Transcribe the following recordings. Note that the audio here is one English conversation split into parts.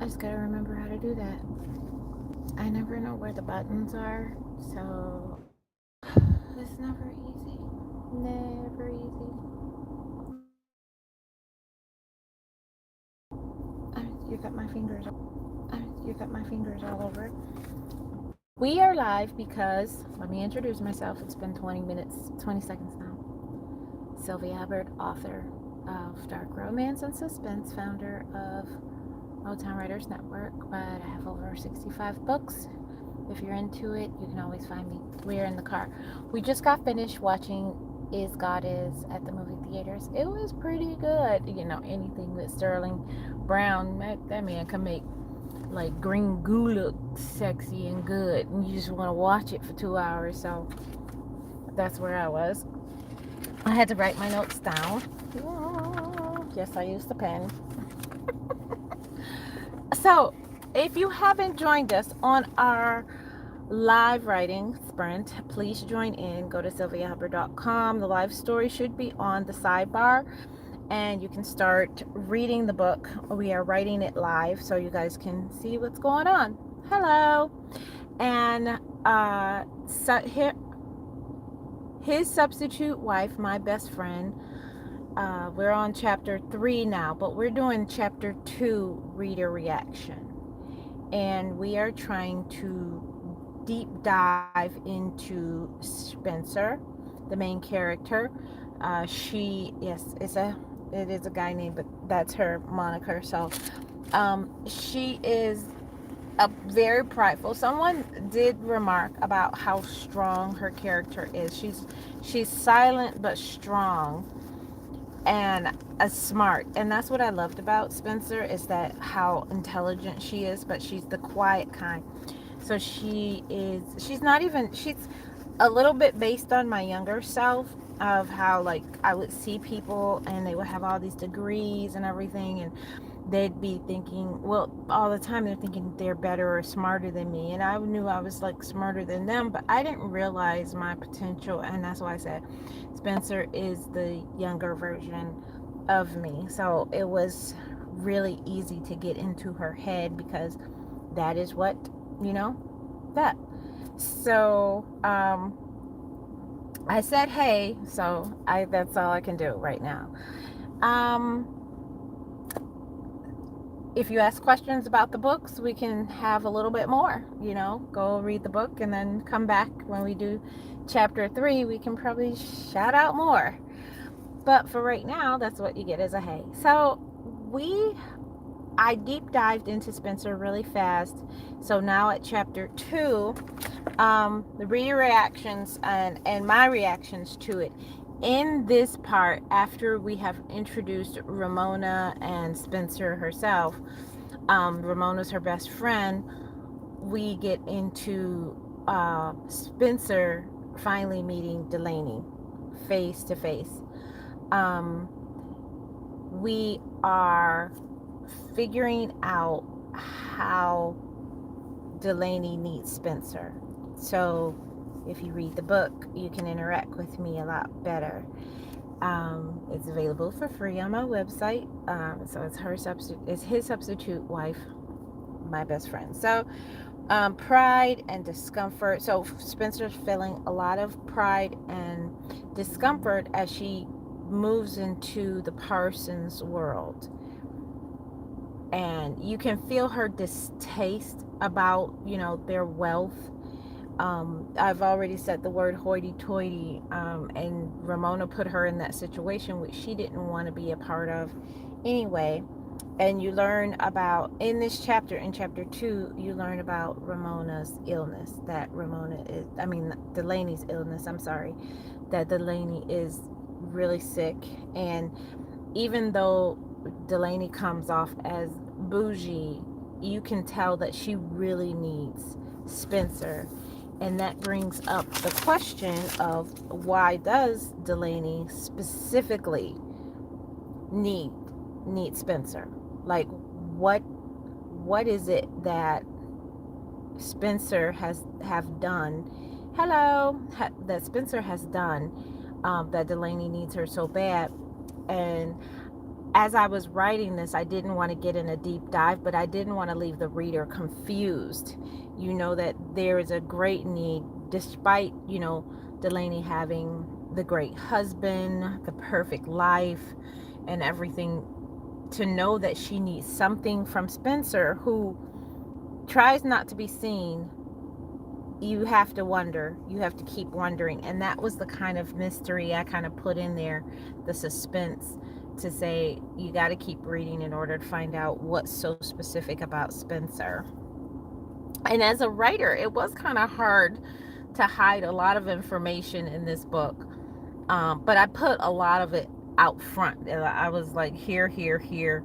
just gotta remember how to do that. I never know where the buttons are, so it's never easy. Never easy. You got my fingers. You got my fingers all over it. We are live because, let me introduce myself. It's been 20 minutes, 20 seconds now. Sylvia Hubbard, author of Dark Romance and Suspense, founder of Old Town Writers Network, but I have over 65 books. If you're into it, you can always find me. We're in the car. We just got finished watching Is God Is at the movie theaters. It was pretty good. You know, anything with Sterling Brown, that man can make like green goo look sexy and good, and you just want to watch it for 2 hours. So that's where I was. I had to write my notes down. Yes, I used the pen. So if you haven't joined us on our live writing sprint, please join in. Go to sylviahubbard.com. The live story should be on the sidebar, and you can start reading the book. We are writing it live so you guys can see what's going on. Hello. And so his substitute wife, my best friend, we're on chapter 3 now, but we're doing chapter 2 reader reaction, and we are trying to deep dive into Spencer, the main character. She, yes, it is a guy name, but that's her moniker. So she is a very prideful. Someone did remark about how strong her character is. She's silent but strong, and smart, and that's what I loved about Spencer, is that how intelligent she is, but she's the quiet kind. So she's a little bit based on my younger self, of how, like, I would see people and they would have all these degrees and everything, and they'd be thinking, well, all the time they're thinking they're better or smarter than me, and I knew I was like smarter than them, but I didn't realize my potential. And that's why I said Spencer is the younger version of me. So it was really easy to get into her head, because that is what, that. So I said, hey, so that's all I can do right now. If you ask questions about the books, we can have a little bit more, go read the book and then come back when we do chapter 3. We can probably shout out more. But for right now, that's what you get as a hey. So I deep dived into Spencer really fast. So now at chapter 2, the reader reactions and my reactions to it. In this part, after we have introduced Ramona and Spencer herself, Ramona's her best friend, we get into Spencer finally meeting Delaney face to face. We are figuring out how Delaney needs Spencer. So if you read the book, you can interact with me a lot better. It's available for free on my website. So it's his substitute wife, my best friend. So pride and discomfort. So Spencer's feeling a lot of pride and discomfort as she moves into the Parsons world, and you can feel her distaste about their wealth. I've already said the word hoity-toity, and Ramona put her in that situation which she didn't want to be a part of anyway. And you learn about, in this chapter, in chapter 2, you learn about Ramona's illness, that Delaney's illness, that Delaney is really sick. And even though Delaney comes off as bougie, you can tell that she really needs Spencer. And that brings up the question of, why does Delaney specifically need Spencer? Like, what is it that Spencer have done? That Spencer has done, that Delaney needs her so bad. And as I was writing this, I didn't want to get in a deep dive, but I didn't want to leave the reader confused. You know that there is a great need, despite, Delaney having the great husband, the perfect life, and everything, to know that she needs something from Spencer, who tries not to be seen. You have to wonder. You have to keep wondering. And that was the kind of mystery I kind of put in there, the suspense, to say you got to keep reading in order to find out what's so specific about Spencer. And as a writer, it was kind of hard to hide a lot of information in this book. But I put a lot of it out front. I was like, here, here, here.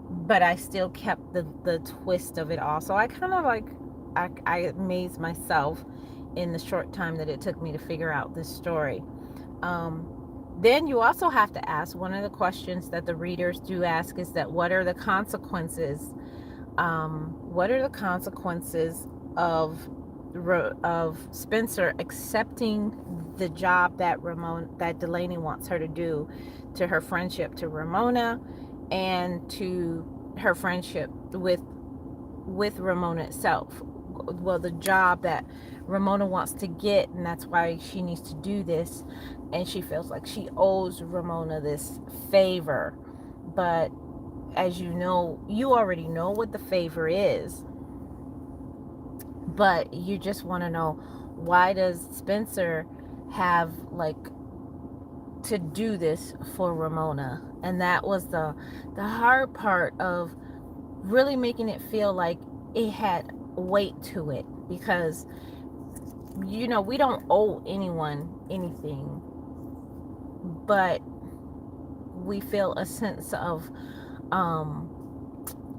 But I still kept the twist of it all. So I kind of like, I amazed myself in the short time that it took me to figure out this story. Then you also have to ask, one of the questions that the readers do ask is that what are the consequences? What are the consequences of Spencer accepting the job that Delaney wants her to do, to her friendship to Ramona, and to her friendship with Ramona itself? Well, the job that Ramona wants to get, and that's why she needs to do this, and she feels like she owes Ramona this favor. But as you know, you already know what the favor is, but you just want to know, why does Spencer have like to do this for Ramona? And that was the hard part of really making it feel like it had weight to it, because we don't owe anyone anything, but we feel a sense of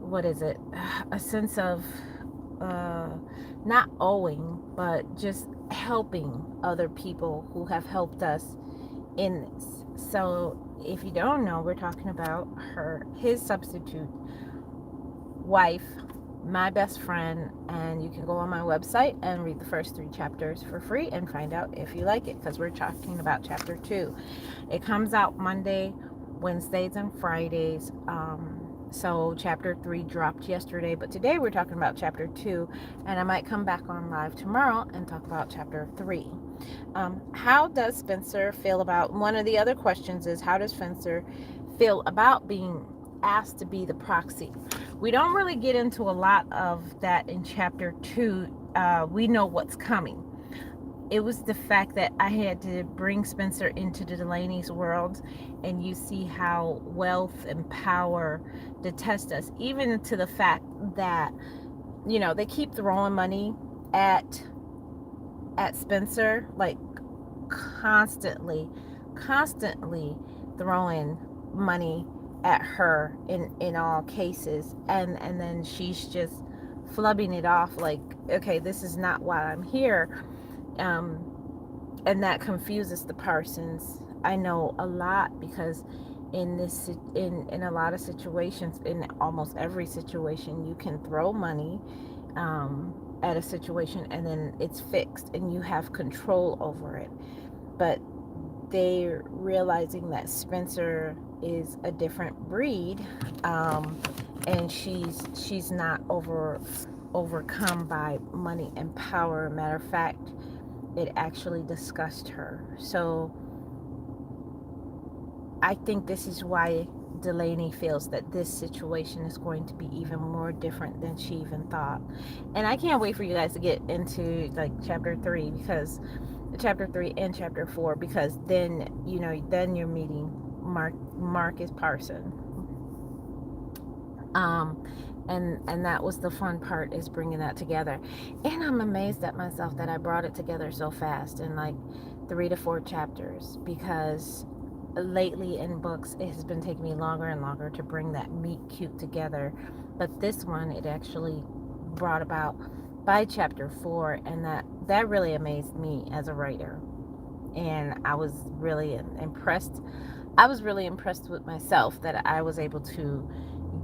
what is it, a sense of not owing, but just helping other people who have helped us in this. So if you don't know, we're talking about his substitute wife, my best friend, and you can go on my website and read the first 3 chapters for free and find out if you like it, because we're talking about chapter 2. It comes out Monday, Wednesdays, and Fridays. So chapter 3 dropped yesterday, but today we're talking about chapter 2, and I might come back on live tomorrow and talk about chapter 3. How does Spencer feel about, one of the other questions is, how does Spencer feel about being asked to be the proxy? We don't really get into a lot of that in chapter 2. We know what's coming. It was the fact that I had to bring Spencer into Delaney's world, and you see how wealth and power detest us, even to the fact that, they keep throwing money at Spencer, like constantly throwing money at her in all cases, and then she's just flubbing it off like, okay, this is not why I'm here. And that confuses the Parsons. I know a lot, because in a lot of situations, in almost every situation, you can throw money at a situation and then it's fixed and you have control over it. But they're realizing that Spencer is a different breed, and she's not overcome by money and power. Matter of fact, it actually disgusts her. So I think this is why Delaney feels that this situation is going to be even more different than she even thought. And I can't wait for you guys to get into like chapter 3, because chapter 3 and chapter 4, because then you're meeting Marcus Parson. And that was the fun part, is bringing that together. And I'm amazed at myself that I brought it together so fast in like 3 to 4 chapters, because lately in books it has been taking me longer and longer to bring that meet cute together. But this one, it actually brought about by chapter 4, and that really amazed me as a writer. And I was really impressed. I was really impressed with myself that I was able to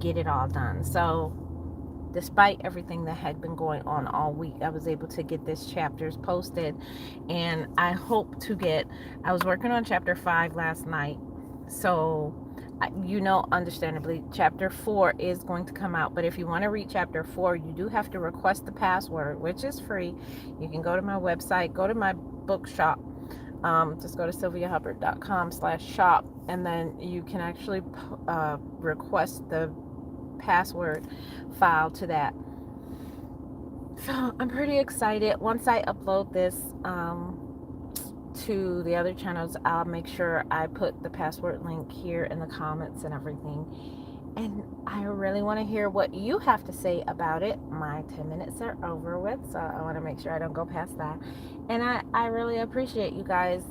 get it all done. So despite everything that had been going on all week, I was able to get this chapters posted, and I hope to I was working on chapter 5 last night, so You know, understandably, chapter 4 is going to come out. But if you want to read chapter 4, you do have to request the password, which is free. You can go to my website, go to my bookshop. Just go to sylviahubbard.com/shop, and then you can actually request the password file to that. So I'm pretty excited. Once I upload this to the other channels, I'll make sure I put the password link here in the comments and everything. And I really want to hear what you have to say about it. My 10 minutes are over with, so I want to make sure I don't go past that. And I really appreciate you guys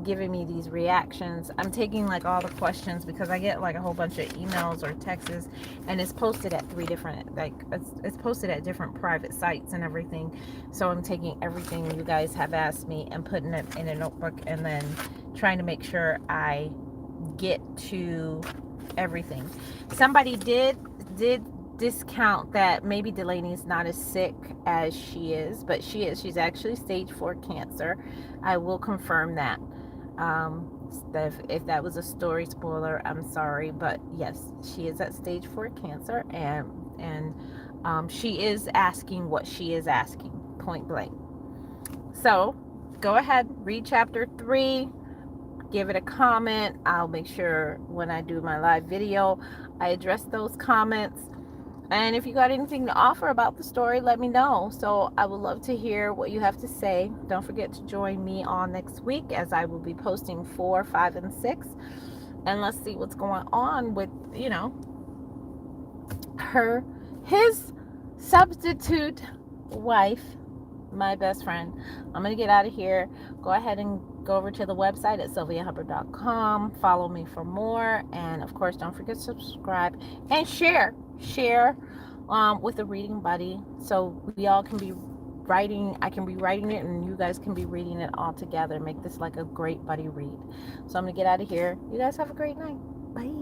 giving me these reactions. I'm taking like all the questions because I get like a whole bunch of emails or texts, and it's posted at 3 different, like it's posted at different private sites and everything. So I'm taking everything you guys have asked me and putting it in a notebook, and then trying to make sure I get to everything. Somebody did discount that maybe Delaney's not as sick as she is, but she is. She's actually stage 4 cancer. I will confirm that. If that was a story spoiler, I'm sorry, but yes, she is at stage 4 cancer, and she is asking what she is asking, point blank. So go ahead, read chapter 3. Give it a comment. I'll make sure when I do my live video, I address those comments. And if you got anything to offer about the story, let me know. So I would love to hear what you have to say. Don't forget to join me on next week, as I will be posting 4, 5, and 6. And let's see what's going on with, you know, his substitute wife, my best friend. I'm going to get out of here. Go ahead and go over to the website at sylviahubbard.com. Follow me for more. And of course, don't forget to subscribe and share with a reading buddy, so we all can be writing. I can be writing it, and you guys can be reading it all together. Make this like a great buddy read. So I'm going to get out of here. You guys have a great night. Bye.